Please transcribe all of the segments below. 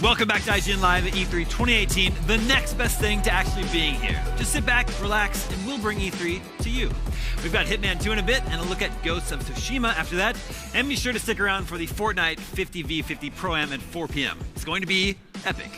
Welcome back to IGN Live at E3 2018, the next best thing to actually being here. Just sit back, relax, and we'll bring E3 to you. We've got Hitman 2 in a bit, and a look at Ghosts of Tsushima after that. And be sure to stick around for the Fortnite 50v50 Pro-Am at 4 p.m. It's going to be epic.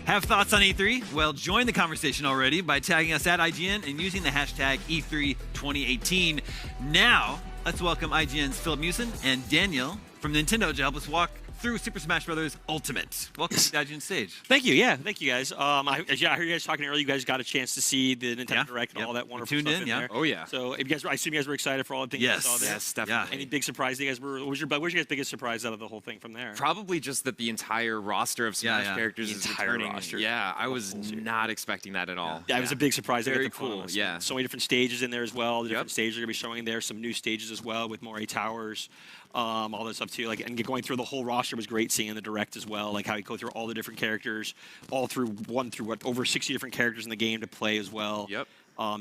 Have thoughts on E3? Well, join the conversation already by tagging us at IGN and using the hashtag E3 2018. Now, let's welcome IGN's Philip Mewson and Daniel from Nintendo to help us walk through Super Smash Bros. Ultimate. Welcome to the IGN stage. Thank you. Yeah, thank you guys. I heard you guys talking earlier. You guys got a chance to see the Nintendo Direct and all that wonderful stuff in there. Oh yeah. So, if you guys, I assume you guys were excited for all the things you saw there. Yes, definitely. Any big surprise? You guys were. What was your guys' biggest surprise out of the whole thing from there? Probably just that the entire roster of Smash characters is returning. Roster. Yeah, I was not expecting that at all. Yeah, it was a big surprise. Very cool. Yeah. So many different stages in there as well. The different stages are gonna be showing there. Some new stages as well with more towers. All that stuff too, and going through the whole roster was great. Seeing in the Direct as well, like how you go through all the different characters, all through over 60 different characters in the game to play as well. Yep.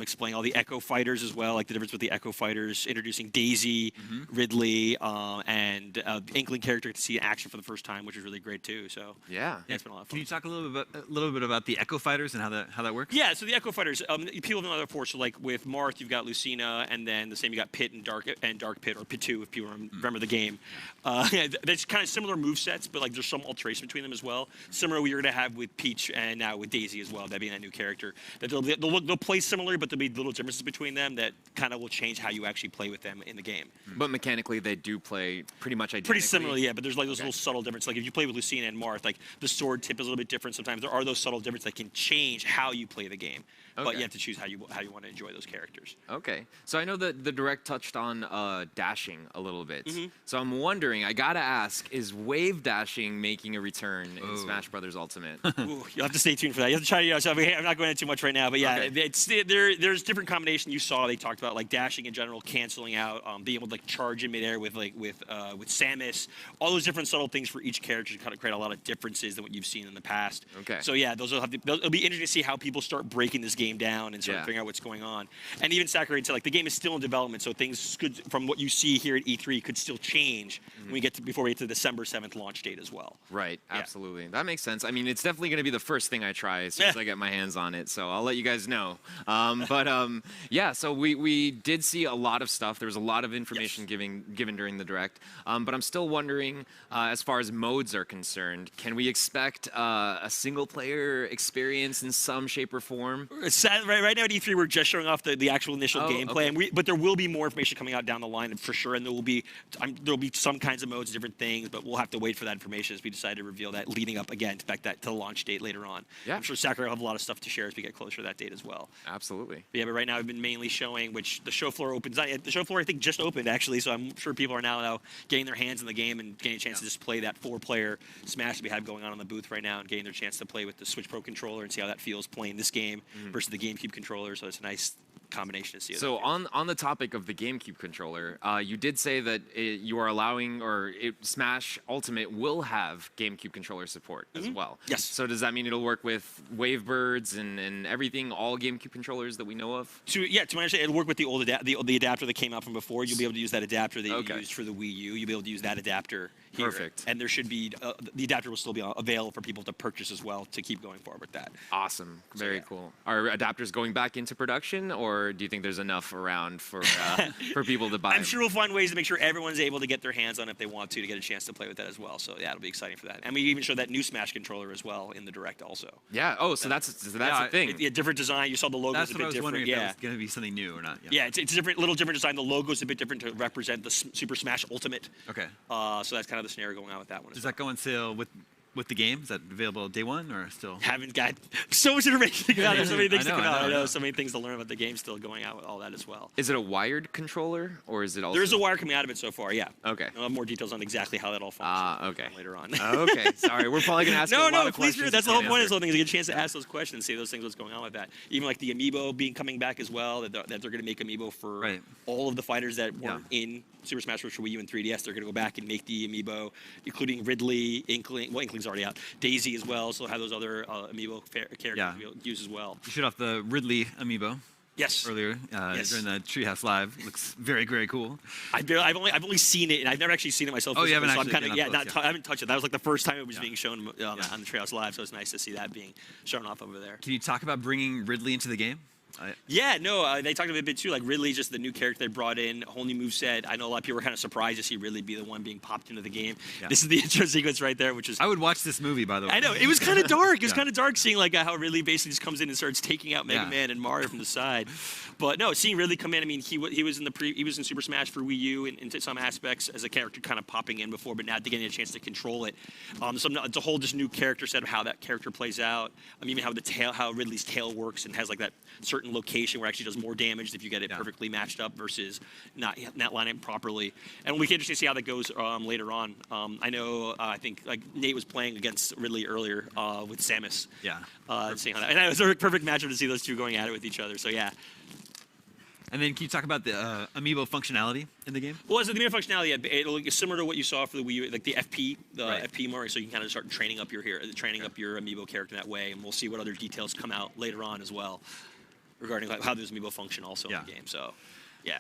Explaining all the Echo Fighters as well, like the difference with the Echo Fighters, introducing Daisy, Ridley, and Inkling character to see in action for the first time, which is really great too. So it's been a lot of fun. Can you talk a little bit about the Echo Fighters and how that works? Yeah, so the Echo Fighters, people know that for. So like with Marth, you've got Lucina, and then the same you got Pit and Dark Pit, or Pit 2 if people remember the game. That's kind of similar movesets, but like there's some alteration between them as well. Similar we're gonna have with Peach and now with Daisy as well. That being that new character, that they'll play similar, but there'll be little differences between them that kind of will change how you actually play with them in the game. But mechanically, they do play pretty much identically. Pretty similar, yeah. But there's like those little subtle differences. Like if you play with Lucina and Marth, like the sword tip is a little bit different. Sometimes there are those subtle differences that can change how you play the game. But you have to choose how you want to enjoy those characters. Okay. So I know that the Direct touched on dashing a little bit. So I'm wondering, I gotta ask, is wave dashing making a return in Smash Bros. Ultimate? Ooh, you'll have to stay tuned for that. You have to try to, so I'm not going into too much right now, but yeah, there's different combination you saw. They talked about like dashing in general, canceling out, being able to like charge in midair with Samus, all those different subtle things for each character to kind of create a lot of differences than what you've seen in the past. Okay. So yeah, it'll be interesting to see how people start breaking this game down and start figuring out what's going on. And even Sakurai said like the game is still in development, so things could, from what you see here at E3, could still change when we get to before we get to the December 7th launch date as well. Right. Absolutely. That makes sense. I mean, it's definitely going to be the first thing I try as soon as I get my hands on it. So I'll let you guys know. Yeah. So we did see a lot of stuff. There was a lot of information given during the Direct. But I'm still wondering, as far as modes are concerned, can we expect a single-player experience in some shape or form? Right now at E3, we're just showing off the actual initial gameplay, but there will be more information coming out down the line for sure, and there will be some kinds of modes, different things, but we'll have to wait for that information as we decide to reveal that leading up again to the launch date later on. Yeah. I'm sure Sakurai will have a lot of stuff to share as we get closer to that date as well. Absolutely. But right now we've been mainly showing, which the show floor opens. The show floor I think just opened actually, so I'm sure people are now getting their hands in the game and getting a chance to just play that 4-player Smash that we have going on the booth right now, and getting their chance to play with the Switch Pro controller and see how that feels playing this game versus the GameCube controller. So it's a nice combination to see. So on the topic of the GameCube controller, you did say that you are allowing, Smash Ultimate will have GameCube controller support as well. Yes. So does that mean it'll work with Wavebirds and everything, all GameCube controllers that we know of? To my understanding, it'll work with the old the adapter that came out from before. You'll be able to use that adapter that you used for the Wii U. You'll be able to use that adapter here. Perfect. And there should be the adapter will still be available for people to purchase as well to keep going forward with that. Awesome. Very cool. Are adapters going back into production, or do you think there's enough around for people to buy? I'm sure we'll find ways to make sure everyone's able to get their hands on it if they want to get a chance to play with that as well. So yeah, it'll be exciting for that. And we even showed that new Smash controller as well in the Direct also. Yeah. Oh, so that's the thing. Yeah, different design. You saw the logo's That's a what bit I was different. wondering if that was going to be something new or not. Yeah, it's a little different design. The logo's a bit different to represent the Super Smash Ultimate. Okay. So that's kind of the scenario going on with that one. Does that go on sale with the game? Is that available day one or still? Haven't got so much information to come out. There's so many things to come out. I know so many things to learn about the game still going out with all that as well. Is it a wired controller or is it also? There's a wire coming out of it so far. Yeah. Okay. I'll have more details on exactly how that all functions. Okay. Later on. Okay. Sorry, we're probably gonna ask. a lot of please. questions That's the whole point of something is to get a chance to Yeah. ask those questions, see those things, what's going on with that. Even like the amiibo coming back as well. That they're going to make amiibo for all of the fighters that weren't in Super Smash Bros. For Wii U and 3DS. They're going to go back and make the amiibo, including Ridley, Inkling. Well, Inkling's already out. Daisy as well. So have those other amiibo characters we'll use as well. You showed off the Ridley amiibo. Yes. earlier Yes. during the Treehouse Live. Looks very, very cool. I've only seen it, and I've never actually seen it myself. Oh, you haven't so actually I'm kinda, been up close, I haven't touched it. That was like the first time it was Yeah. being shown on Yeah. the Treehouse Live, so it's nice to see that being shown off over there. Can you talk about bringing Ridley into the game? Yeah, no, they talked about it a bit too. Like Ridley's just the new character they brought in, a whole new moveset. I know a lot of people were kind of surprised to see Ridley be the one being popped into the game. Yeah. This is the intro sequence right there, which is. I would watch this movie, by the way. I know it was kind of dark. It was Yeah. kind of dark seeing like how Ridley basically just comes in and starts taking out Mega Yeah. Man and Mario from the side. But no, seeing Ridley come in. I mean, he was in Super Smash for Wii U in some aspects as a character kind of popping in before, but now getting a chance to control it. So it's a whole just new character set of how that character plays out. Even how Ridley's tail works and has like that certain location where it actually does more damage if you get it perfectly matched up versus not lining up properly. And it'll be interesting to see how that goes later on. I know I think like Nate was playing against Ridley earlier with Samus. Yeah. Seeing how that, and it was a perfect matchup to see those two going at it with each other. So yeah. And then can you talk about the amiibo functionality in the game? Well, as the main functionality, it'll look similar to what you saw for the Wii U, like the FP, Right. FP more, so you can kind of start training up your amiibo character that way, and we'll see what other details come out later on as well regarding like how those amiibo function also in the game. So, yeah.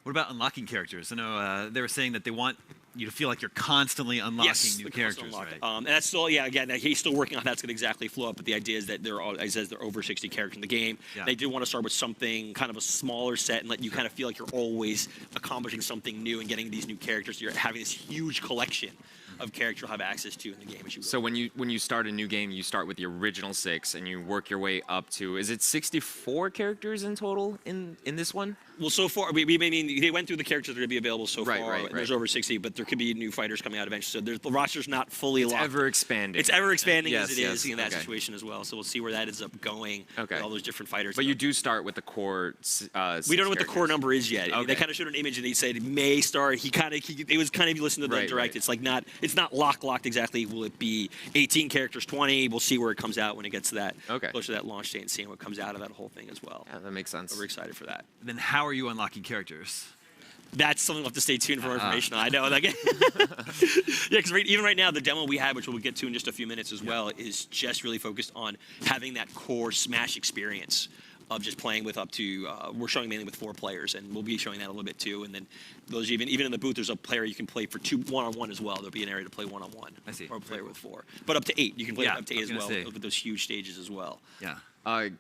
What about unlocking characters? I know they were saying that they want you to feel like you're constantly unlocking new the constant characters, unlock. right? And that's still, again, he's still working on how that's going to exactly flow up, but the idea is that there are over 60 characters in the game. Yeah. They do want to start with something, kind of a smaller set, and let you kind of feel like you're always accomplishing something new and getting these new characters. You're having this huge collection of characters you'll have access to in the game. So when you start a new game, you start with the original 6 and you work your way up to, is it 64 characters in total in this one? Well, so far, they went through the characters that are going to be available so far. Right. There's over 60, but there could be new fighters coming out eventually. So the roster's not fully locked. Ever expanding. It's ever expanding Yes, as it is yes, in that okay. situation as well. So we'll see where that ends up going with all those different fighters. But you do start with the core. We don't know what the core number is yet. Okay. They kind of showed an image and they said it may start. It was kind of, you listen to the direct. It's like it's not locked exactly. Will it be 18 characters, 20? We'll see where it comes out when it gets to that closer to that launch date and seeing what comes out of that whole thing as well. Yeah, that makes sense. So we're excited for that. Then how are you unlocking characters? That's something we'll have to stay tuned for more information on. I know. Like, because even right now, the demo we have, which we'll get to in just a few minutes as well, is just really focused on having that core Smash experience of just playing with up to, we're showing mainly with 4 players, and we'll be showing that a little bit too. And then those even in the booth, there's a player you can play for 2 1-on-1 as well. There'll be an area to play 1-on-1. I see. Or a player with 4. But up to 8. You can play up to 8 as well with those huge stages as well. Yeah.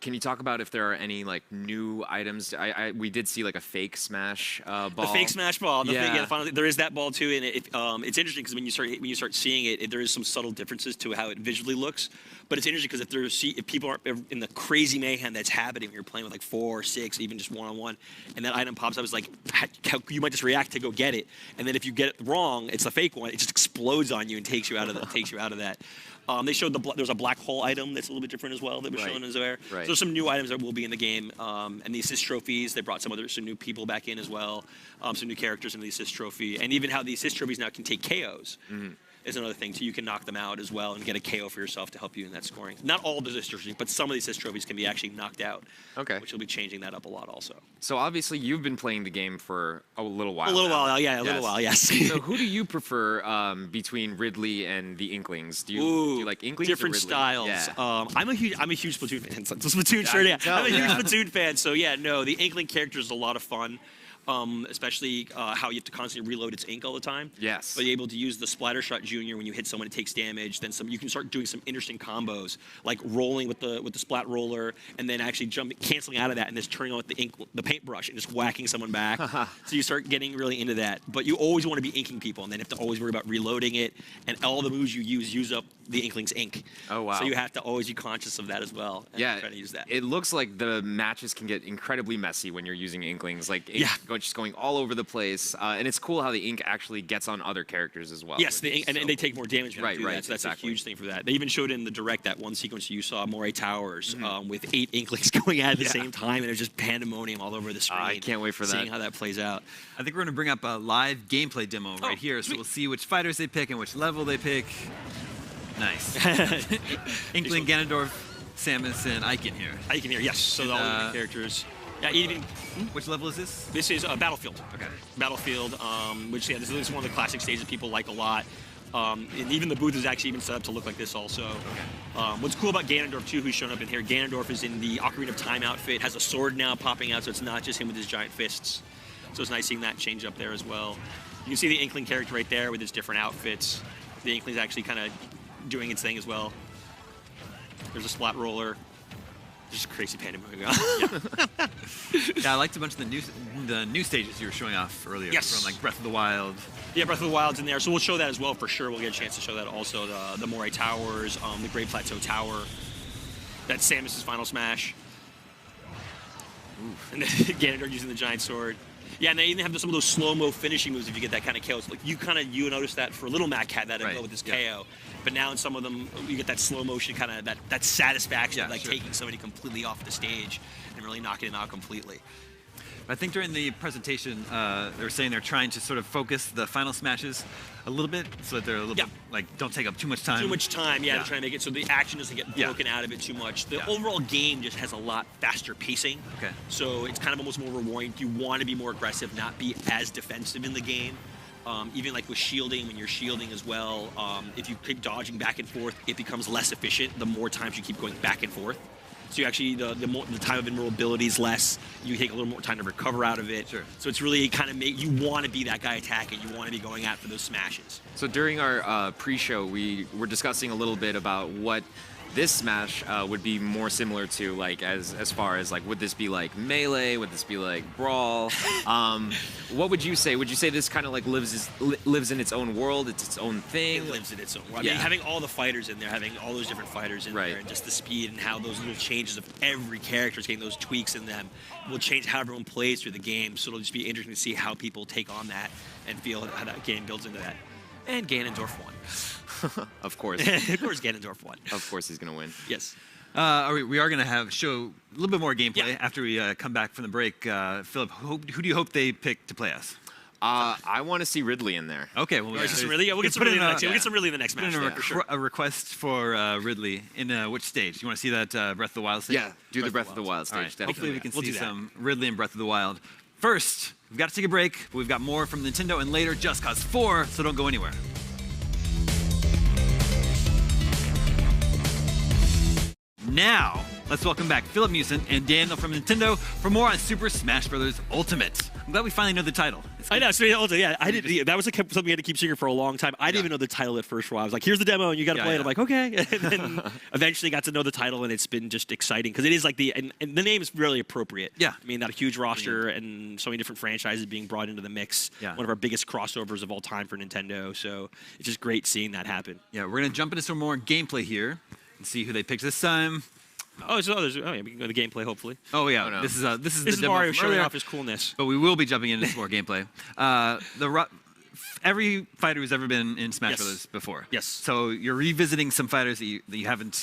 Can you talk about if there are any like new items? We did see like a fake Smash ball. The fake Smash ball. Yeah. There is that ball too, and it's interesting because when you start seeing it, there is some subtle differences to how it visually looks. But it's interesting because if people aren't in the crazy mayhem that's happening when you're playing with like 4 or 6, even just 1-on-1, and that item pops up, it's like how you might just react to go get it, and then if you get it wrong, it's the fake one. It just explodes on you and takes you out of that. They showed there's a black hole item that's a little bit different as well that was shown as there. Right. So there's some new items that will be in the game, and the assist trophies. They brought some new people back in as well, some new characters in the assist trophy, and even how the assist trophies now can take KOs. Is another thing too. You can knock them out as well and get a KO for yourself to help you in that scoring. Not all of the assist trophies, but some of the assist trophies can be actually knocked out. Okay. Which will be changing that up a lot also. So obviously you've been playing the game for a little while. Little while, yes. So who do you prefer between Ridley and the Inklings? Do you like Inklings? Different or Ridley? styles. Yeah. I'm a huge Splatoon fan. It's a Splatoon shirt. Yeah. I'm a huge Splatoon fan. So yeah, no, the Inkling character is a lot of fun. Especially how you have to constantly reload its ink all the time. Yes. But you're able to use the Splatter Shot Junior when you hit someone, it takes damage. Then you can start doing some interesting combos, like rolling with the Splat Roller, and then actually canceling out of that, and just turning on with the paintbrush and just whacking someone back. So you start getting really into that. But you always want to be inking people, and then have to always worry about reloading it, and all the moves you use up the Inkling's ink. Oh wow. So you have to always be conscious of that as well. And try to use that. It looks like the matches can get incredibly messy when you're using Inklings. Like just going all over the place, and it's cool how the ink actually gets on other characters as well. Yes, and they take more damage when they do that, so that's exactly. a huge thing for that. They even showed in the direct that one sequence you saw, Moray Towers, with 8 Inklings going at the same time, and it was just pandemonium all over the screen. I can't wait for that. Seeing how that plays out. I think we're going to bring up a live gameplay demo right here, so we'll see which fighters they pick and which level they pick. Nice. Inkling, Ganondorf, Samus, and Icon here. Icon here, yes. So all the characters. Yeah, even. Which level is this? This is Battlefield. Okay. Battlefield, which this is one of the classic stages people like a lot. And even the booth is actually even set up to look like this also. What's cool about Ganondorf too, who's shown up in here, Ganondorf is in the Ocarina of Time outfit, has a sword now popping out, so it's not just him with his giant fists. So it's nice seeing that change up there as well. You can see the Inkling character right there with his different outfits. The Inkling's actually kind of doing its thing as well. There's a splat roller. Just crazy pandemonium going on. Yeah, I liked a bunch of the new stages you were showing off earlier. Yes. From like Breath of the Wild. Yeah, Breath of the Wild's in there, so we'll show that as well for sure. We'll get a chance to show that also. The Moray Towers, the Great Plateau Tower. That's Samus's final smash. Oof. And then Ganondorf using the giant sword. Yeah, and they even have some of those slow-mo finishing moves if you get that kind of KO. Like you noticed that for Little Mac had that as well with his KO. But now in some of them, you get that slow motion kind of that satisfaction of like taking somebody completely off the stage and really knocking it out completely. I think during the presentation, they were saying they're trying to sort of focus the final smashes a little bit so that they're a little bit, like, don't take up too much time. Too much time, they're trying to make it so the action doesn't get broken out of it too much. The overall game just has a lot faster pacing. Okay. So it's kind of almost more rewarding. You want to be more aggressive, not be as defensive in the game. Even like with shielding, when you're shielding as well, if you keep dodging back and forth, it becomes less efficient the more times you keep going back and forth. So you actually, the time of invulnerability is less. You take a little more time to recover out of it. Sure. So it's really kind of you want to be that guy attacking. You want to be going out for those smashes. So during our pre-show, we were discussing a little bit about what this Smash would be more similar to, like, as far as, like, would this be like Melee? Would this be like Brawl? What would you say? Would you say this kind of like lives in its own world? It's its own thing? It lives in its own world. I mean, having all the fighters in there, having all those different fighters in there, and just the speed and how those little changes of every character is getting those tweaks in them will change how everyone plays through the game. So it'll just be interesting to see how people take on that and feel how that game builds into that. And Ganondorf won. Of course. Of course Ganondorf won. Of course he's going to win. Yes. We are going to show a little bit more gameplay after we come back from the break. Philip, who do you hope they pick to play us? I want to see Ridley in there. Okay, well, we'll get some Ridley in the next match. For sure. A request for Ridley in which stage? You want to see that Breath of the Wild stage? Yeah, do the Breath of the Wild stage. Right. Hopefully we can see that. some Ridley in Breath of the Wild. First, we've got to take a break, but we've got more from Nintendo and later Just Cause 4, so don't go anywhere. Now, let's welcome back Philip Mewson and Daniel from Nintendo for more on Super Smash Bros. Ultimate. I'm glad we finally know the title. I know, I didn't. That was something we had to keep secret for a long time. I didn't even know the title at first for a while. I was like, here's the demo, and you got to play it. I'm like, okay. And then eventually got to know the title, and it's been just exciting because it is like and the name is really appropriate. Yeah. I mean, that huge roster and so many different franchises being brought into the mix. Yeah. One of our biggest crossovers of all time for Nintendo. So it's just great seeing that happen. Yeah, we're going to jump into some more gameplay here and see who they picked this time. We can go to the gameplay, hopefully. Oh yeah, Oh, no. this is the demo Mario from showing earlier, off his coolness. but we will be jumping into some more gameplay. Every fighter who's ever been in Smash Bros. Before. Yes. So you're revisiting some fighters that you haven't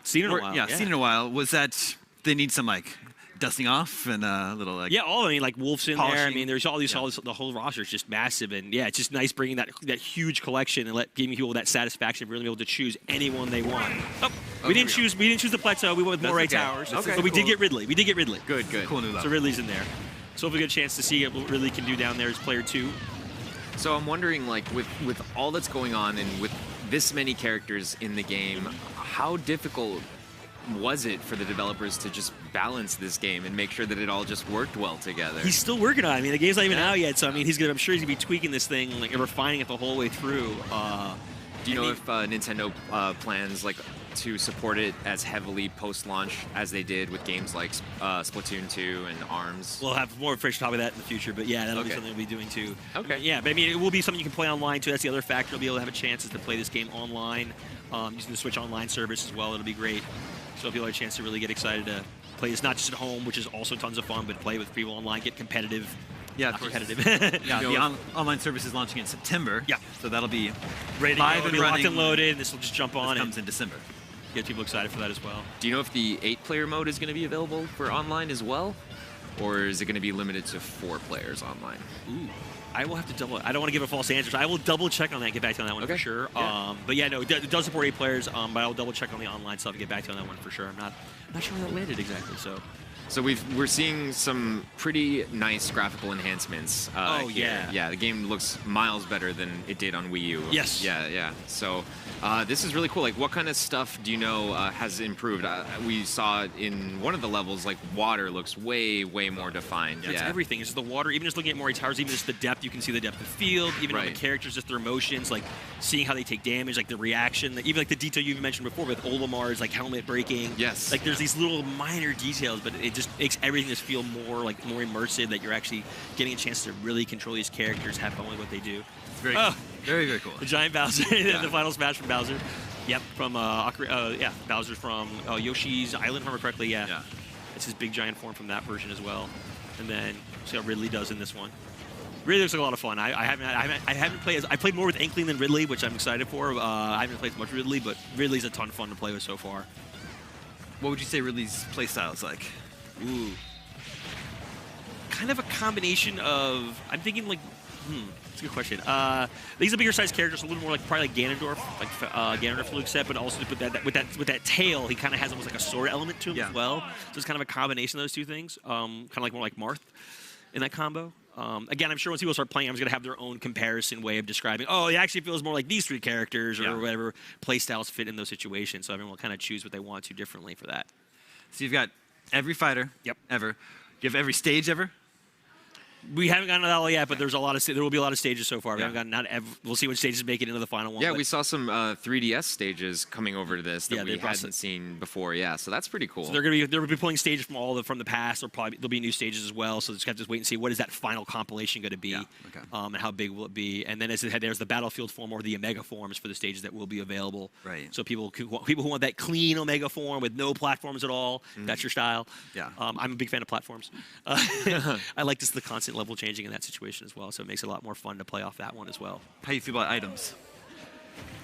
Seen in a while. Yeah, seen in a while. Was that they need some like dusting off and a little like like Wolf's in there. I polishing. mean, there's all these, the whole roster is just massive, and it's just nice bringing that huge collection and giving people that satisfaction of really being able to choose anyone they want. We didn't choose the Plateau. We went with Moray Towers, Okay, but we did cool. get Ridley. Good. cool new level. So Ridley's in there. So if we get a chance to see what Ridley can do down there as player 2. So I'm wondering, like, with all that's going on and with this many characters in the game, how difficult was it for the developers to just balance this game and make sure that it all just worked well together? He's still working on it. I mean, the game's not even out yet, so I mean, I'm sure he's gonna be tweaking this thing, like, and refining it the whole way through. Do you know if Nintendo plans like to support it as heavily post-launch as they did with games like Splatoon 2 and ARMS? We'll have more information to talk about that in the future, but yeah, that'll be something we'll be doing too. Okay. Yeah, but I mean, it will be something you can play online too. That's the other factor. You'll be able to have a chance is to play this game online, using the Switch Online service as well. It'll be great. So if you have a chance to really get excited to play this, not just at home, which is also tons of fun, but play with people online, get competitive. Yeah, Not of course. competitive. Yeah, the online service is launching in September. Yeah. So that'll be Ready to live go, and be locked running. and loaded. This will just jump on This and comes in December. get people excited for that as well. Do you know if the 8-player mode is going to be available for online as well? Or is it going to be limited to 4 players online? Ooh. I will have to double. I don't want to give a false answer. So I will double check on that and get back to you on that one for sure. Yeah. But yeah, no, it does support 8 players. But I will double check on the online stuff and get back to you on that one for sure. I'm not sure where that landed exactly. So So we're seeing some pretty nice graphical enhancements. Oh, here. Yeah, the game looks miles better than it did on Wii U. Yes. Yeah. So this is really cool. Like, what kind of stuff do you know has improved? We saw in one of the levels, like, water looks way more defined. It's everything. It's the water. Even just looking at Mori Towers, even just the depth, you can see the depth of field. Even on the characters, just their emotions, like seeing how they take damage, like the reaction. Even like the detail you mentioned before with Olimar's like helmet breaking. Yes. Like there's these little minor details, but it just makes everything just feel more immersive. That you're actually getting a chance to really control these characters, have fun with what they do. It's very cool. The giant Bowser, the final smash from Bowser. Yep, from Bowser from Yoshi's Island, if I remember correctly. Yeah. It's his big giant form from that version as well. And then see how Ridley does in this one. Really looks like a lot of fun. I haven't played. I played more with Inkling than Ridley, which I'm excited for. I haven't played as much Ridley, but Ridley's a ton of fun to play with so far. What would you say Ridley's playstyle is like? Ooh, kind of a combination of. I'm thinking like. That's a good question. He's a bigger sized character, so a little more like probably like Ganondorf, Ganondorf Luke set, but also with that tail, he kind of has almost like a sword element to him as well. So it's kind of a combination of those two things. Kind of like more like Marth in that combo. Again, I'm sure once people start playing, I'm just going to have their own comparison way of describing, oh, it actually feels more like these three characters or whatever play styles fit in those situations. So everyone will kind of choose what they want to differently for that. So you've got every fighter ever. You have every stage ever? We haven't gotten to that all yet, but there will be a lot of stages so far. We haven't gotten we'll see what stages make it into the final one. Yeah, we saw some 3DS stages coming over to this that we hadn't seen before. Yeah, so that's pretty cool. So they're gonna be pulling stages from the past. There'll be new stages as well. So just have to wait and see what is that final compilation going to be, and how big will it be. And then as it, there's the Battlefield form or the Omega forms for the stages that will be available. Right. So people who want that clean Omega form with no platforms at all, that's your style. Yeah. I'm a big fan of platforms. I like just the constant level changing in that situation as well, so it makes it a lot more fun to play off that one as well. How do you feel about items?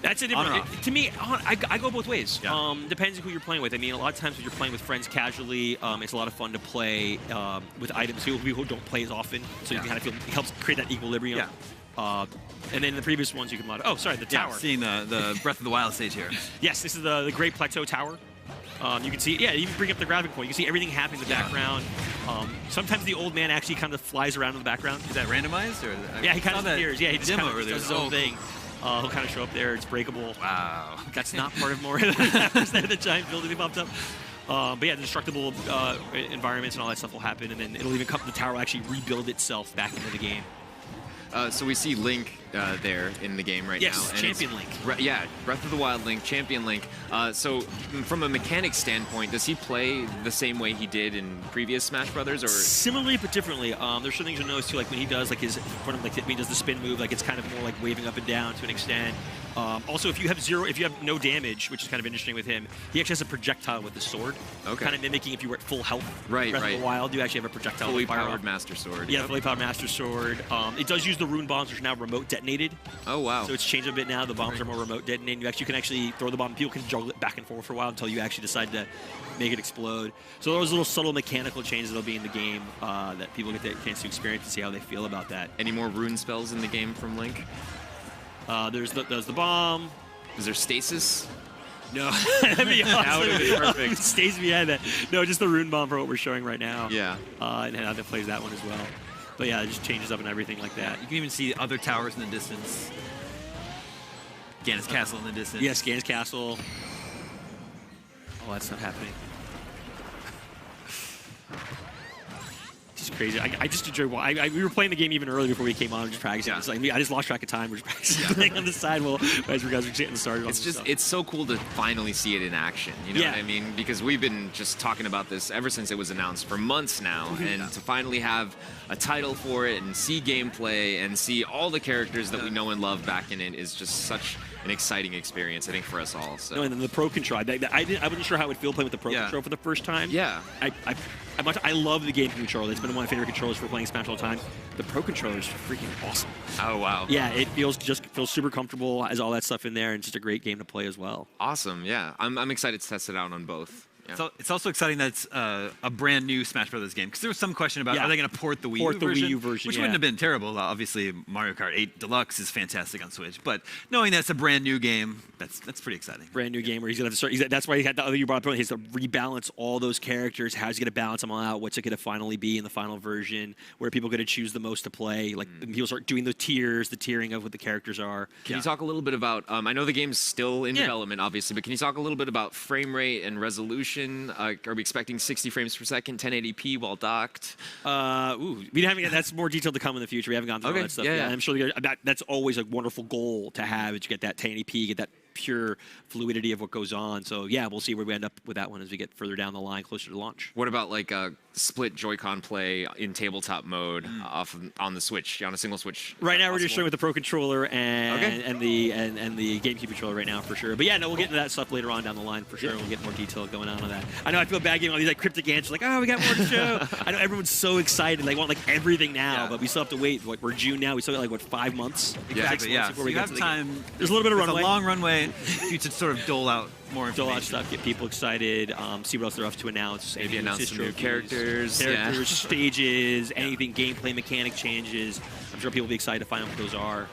That's a different. To me, I go both ways. Yeah. Depends on who you're playing with. I mean, a lot of times when you're playing with friends casually, it's a lot of fun to play with items people who don't play as often, so you kind of feel it helps create that equilibrium. Yeah. And then the previous ones you can modify. Oh, sorry, the tower. Seeing the Breath of the Wild stage here. Yes, this is the Great Plateau Tower. You can see, even bring up the graphic point. You can see everything happening in the background. Sometimes the old man actually kind of flies around in the background. Is that randomized? Or yeah, he kind of appears. Yeah, he just kind of does his own cool. thing. He'll kind of show up there. It's breakable. Wow. That's not part of Moria. The giant building that popped up. But yeah, the destructible environments and all that stuff will happen, and then it'll even come. The tower will actually rebuild itself back into the game. So we see Link there in the game right now. Yes, Champion Link. Yeah, Breath of the Wild Link, Champion Link. So from a mechanics standpoint, does he play the same way he did in previous Smash Brothers, or similarly but differently? There's some things you'll notice too, like when he does like when he does the spin move, like it's kind of more like waving up and down to an extent. Also, if you have no damage, which is kind of interesting with him, he actually has a projectile with the sword. Okay. Kind of mimicking if you were at full health. Right, Breath of the Wild, you actually have a projectile. Fully powered Master Sword. Yeah, fully powered Master Sword. It does use the rune bombs, which are now remote detonated. Oh wow. So it's changed a bit now. The bombs are more remote detonating. You can actually throw the bomb. People can juggle it back and forth for a while until you actually decide to make it explode. So those little subtle mechanical changes that'll be in the game that people get the chance to experience and see how they feel about that. Any more rune spells in the game from Link? There's the bomb. Is there stasis? No, that'd be awesome. That would be perfect. Stays behind that. No, just the rune bomb for what we're showing right now. Yeah. And how that plays that one as well. But yeah, it just changes up and everything like that. You can even see other towers in the distance. Ganon's Castle in the distance. Yes, Ganon's Castle. Oh, that's not happening. Just crazy. I just enjoy. We were playing the game even earlier before we came on and just practicing. It's like I just lost track of time. We're just practicing playing on the side while as you guys were getting started. It's so cool to finally see it in action. You know what I mean? Because we've been just talking about this ever since it was announced for months now, and to finally have a title for it and see gameplay and see all the characters that we know and love back in it is just such an exciting experience, I think, for us all. So. No, and then the Pro Control. I wasn't sure how it would feel playing with the Pro Control for the first time. Yeah. I love the game controller. It's been one of my favorite controllers for playing Smash all the time. The Pro Controller is freaking awesome. Oh, wow. Yeah, it feels super comfortable, has all that stuff in there, and it's just a great game to play as well. Awesome, yeah. I'm excited to test it out on both. It's also exciting that it's a brand new Smash Brothers game, because there was some question about are they going to port the Wii U version, which wouldn't have been terrible. Obviously, Mario Kart 8 Deluxe is fantastic on Switch, but knowing that's a brand new game, that's pretty exciting. Brand new game where he's going to have to start. That's why he had the other you brought up. He has to rebalance all those characters. How's he going to balance them all out? What's it going to finally be in the final version? Where are people going to choose the most to play? Like people start doing the tiers, the tiering of what the characters are. Can you talk a little bit about? I know the game's still in development, obviously, but can you talk a little bit about frame rate and resolution? Are we expecting 60 frames per second, 1080p while docked? We haven't. That's more detail to come in the future. We haven't gone through all that stuff. Yeah, I'm sure that's always a wonderful goal to have. Is you get that 1080p, get that pure fluidity of what goes on. So yeah, we'll see where we end up with that one as we get further down the line, closer to launch. What about like a split Joy-Con play in tabletop mode on the Switch, on a single Switch? Right now, we're just showing with the Pro Controller and the GameCube controller right now for sure. But yeah, no, we'll get into that stuff later on down the line for sure. We'll get more detail going on that. I know I feel bad giving all these like cryptic answers, like we got more to show. I know everyone's so excited, they want like everything now, but we still have to wait. We're June now. We still got like 5 months. Exactly. Yeah. Before we have time. There's a little bit of runway. A long runway. You should sort of dole out more information. Dole out stuff, get people excited, see what else they're up to announce. Maybe announce some new characters, stages, anything, gameplay mechanic changes. I'm sure people will be excited to find out what those are.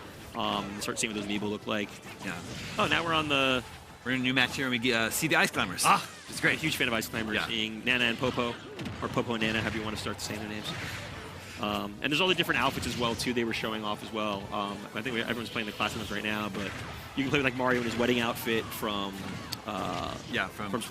Start seeing what those amiibo look like. Yeah. Oh, now we're in a new match here, and we see the Ice Climbers. It's great. Huge fan of Ice Climbers. Seeing Nana and Popo, or Popo and Nana, however you want to start saying their names. And there's all the different outfits as well too. They were showing off as well. I think everyone's playing the classics right now, but you can play with like Mario in his wedding outfit from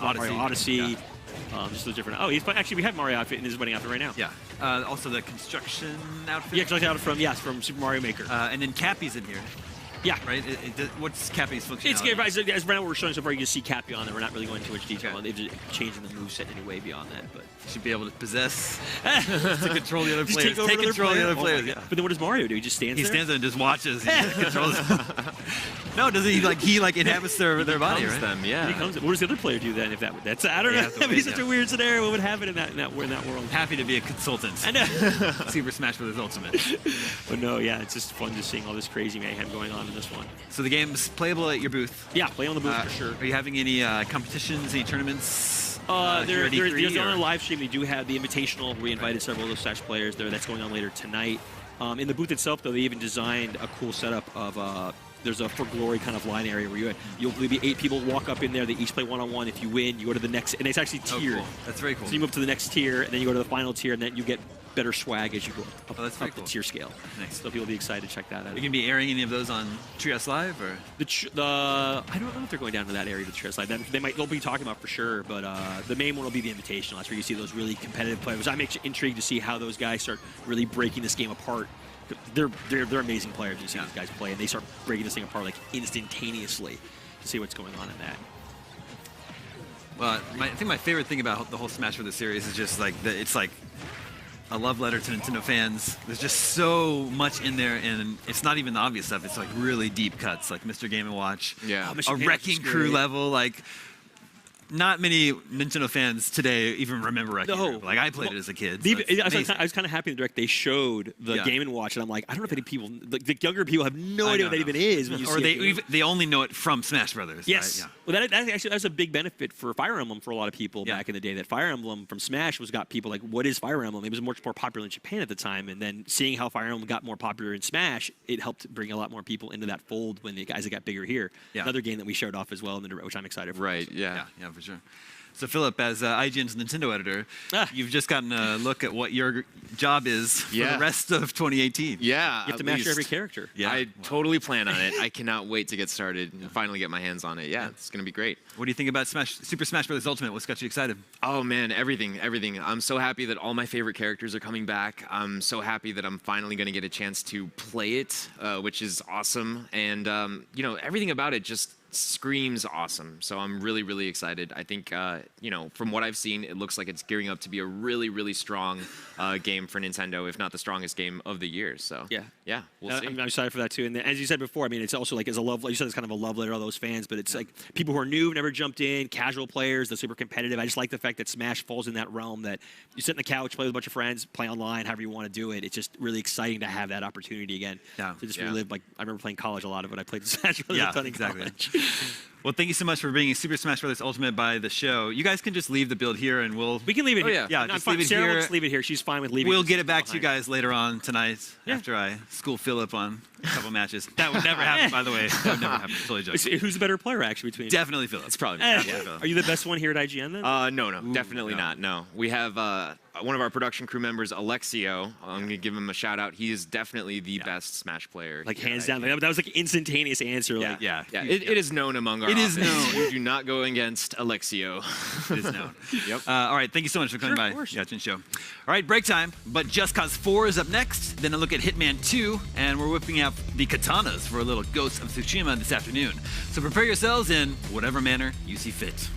Odyssey. Yeah. Just those different. Oh, he's actually we have Mario outfit in his wedding outfit right now. Yeah. Also the construction outfit. Yeah, construction outfit from Super Mario Maker. And then Cappy's in here. Yeah. Right? What's Cappy's functionality? It's good. Right, as right now what we're showing so far, you just see Cappy on there. We're not really going into much detail. They've just changing the moveset in any way beyond that. But you should be able to possess, to control the other players. Take control of the other players. Yeah. But then what does Mario do? He just stands there? He stands there and just watches. He just controls them. No, doesn't he? He inhabits their body, right? Them, yeah. What does the other player do then? If that's I don't know. That'd be such a weird scenario. What would happen in that world? Happy to be a consultant. I know. Super Smash Bros. Ultimate. But no, yeah, it's just fun just seeing all this crazy mayhem going on in this one. So the game's playable at your booth. Yeah, play on the booth for sure. Are you having any competitions, any tournaments? There's on a live stream. They do have the Invitational. We invited several of those Smash players there. That's going on later tonight. In the booth itself, though, they even designed a cool setup of there's a For Glory kind of line area where you'll be 8 people walk up in there. They each play one-on-one. If you win, you go to the next, and it's actually tiered. Cool. That's very cool. So you move to the next tier, and then you go to the final tier, and then you get better swag as you go up, the tier scale. Nice. So people will be excited to check that out. Are you going to be airing any of those on Treehouse Live? Or? I don't know if they're going down to that area, the Treehouse Live. They'll be talking about for sure, but the main one will be the Invitational. That's where you see those really competitive players. I'm intrigued to see how those guys start really breaking this game apart. They're amazing players. You see these guys play, and they start breaking this thing apart like instantaneously to see what's going on in that. Well, I think my favorite thing about the whole Smash Bros. Series is just like it's like a love letter to Nintendo fans. There's just so much in there, and it's not even the obvious stuff. It's like really deep cuts, like Mr. Game & Watch. Yeah. A Wrecking Crew level, like. Not many Nintendo fans today even remember Wrecking Crew. Like, I played it as a kid. So I was kind of happy in the direct. They showed the Game & Watch, and I'm like, I don't know if any people, the younger people have no idea what that even is. When you see they only know it from Smash Brothers. Yes. Right? Yeah. Well, that's a big benefit for Fire Emblem for a lot of people back in the day. That Fire Emblem from Smash got people like, what is Fire Emblem? It was much more popular in Japan at the time, and then seeing how Fire Emblem got more popular in Smash, it helped bring a lot more people into that fold when the guys got bigger here. Yeah. Another game that we showed off as well, which I'm excited for. Right. Yeah, for sure. So, Philip, as IGN's Nintendo editor, you've just gotten a look at what your job is for the rest of 2018. Yeah, you have to master every character. Yeah, I totally plan on it. I cannot wait to get started and finally get my hands on it. Yeah, it's going to be great. What do you think about Super Smash Bros. Ultimate? What's got you excited? Oh, man, everything. I'm so happy that all my favorite characters are coming back. I'm so happy that I'm finally going to get a chance to play it, which is awesome. And, everything about it just screams awesome. So I'm really, really excited. I think, from what I've seen, it looks like it's gearing up to be a really, really strong game for Nintendo, if not the strongest game of the year. So yeah, we'll see. I'm excited for that too. And as you said before, I mean, it's also like as a love. Like you said, it's kind of a love letter to all those fans. But it's like people who are new, never jumped in, casual players, the super competitive. I just like the fact that Smash falls in that realm that you sit on the couch, play with a bunch of friends, play online, however you want to do it. It's just really exciting to have that opportunity again. To just relive. Like I remember playing college a lot of it. I played Smash a ton in college. Well, thank you so much for bringing Super Smash Bros. Ultimate by the show. You guys can just leave the build here, and We can leave it here. yeah. Yeah, No, just fine. leave it Sarah here. will just leave it here. She's fine with leaving We'll this get it back to you behind. guys later on tonight after I school Philip on a couple matches. That would never happen, by the way. That would never happen. Totally joking. Who's the better player, actually, between you? Definitely Philip. It's probably Are you the best one here at IGN, then? no, definitely not. No, we have one of our production crew members, Alexio. I'm gonna give him a shout out. He is definitely the best Smash player. Like, here hands at down. IGN. That was like an instantaneous answer. Yeah, Like, Yeah. It is known among our It is office. known. You do not go against Alexio. It is known. Yep. All right, thank you so much for coming Sure, by. of course. Yachin Show. All right, break time. But Just Cause 4 is up next. Then a look at Hitman 2, and we're whipping out the katanas for a little Ghost of Tsushima this afternoon. So prepare yourselves in whatever manner you see fit.